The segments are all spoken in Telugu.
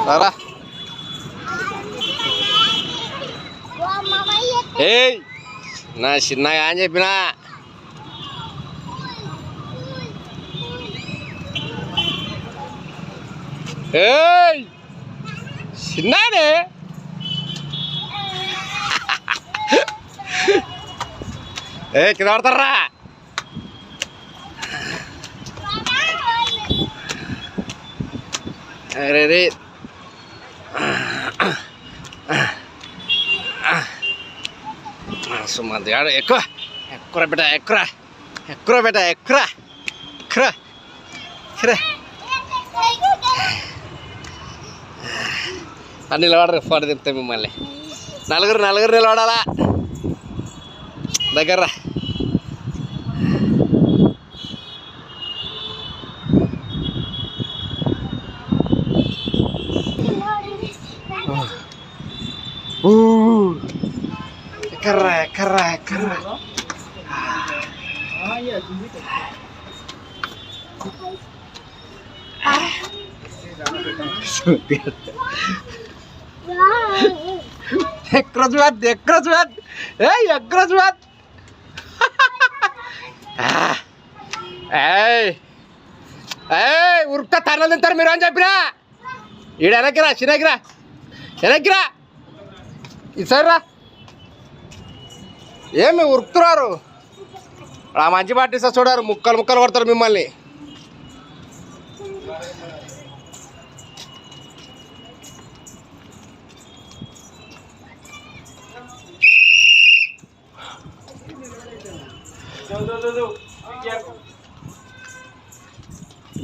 రారా ఏయ్ నా చిన్నగా అని చెప్పినా ఏయ్ చిన్నానే ఏ కింద పడతారా అరే రే సుమంది ఆడ ఎక్కువ ఎక్కువ బిడ్డ ఎక్కువ ఎక్కువ బిడ్డ ఎక్కువ ఎక్కువ అన్ని నిలబడరు ఫోటో తిప్పుతాయి మిమ్మల్ని నలుగురు నిలబడాలా దగ్గర ఎక్కర్రా ఎక్కర్రా ఎక్కర్రా ఎక్రజ్వాద్ ఎక్రజ్వాద్ ఏ ఎక్రజ్వాద్ ఉరుకుతా తరలు తింటారు మీరు అని చెప్పినా ఈడ వెనక్కిరా చిన్నకిరా వెనక్కిరా ఇసారా ఏమి ఉరుకుతున్నారు ఆ మంచి పాటిస్తా చూడారు ముక్కలు ముక్కలు కొడతారు మిమ్మల్ని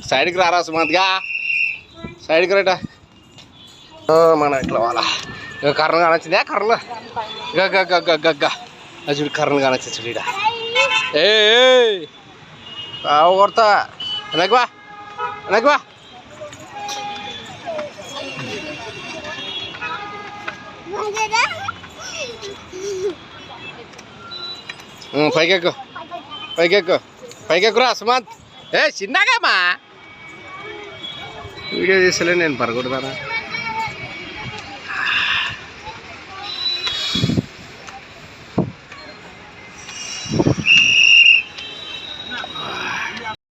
సైడ్కి రారా సుమంత్గా సైడ్కి రేట మన ఇట్లా వాళ్ళ ఇక కర్రలు కానొచ్చిందా కర్రలు గగ్గ చూడు కర్రలు కానొచ్చింది చూడు ఇడ ఏ కొడతా వెనక్వా వెనక్వా పైకెక్కు పైకెక్కు పైకెక్కురా సుమంత్ ఏ చిన్నగామా వీడియో తీసలే నేను పరగొడతానా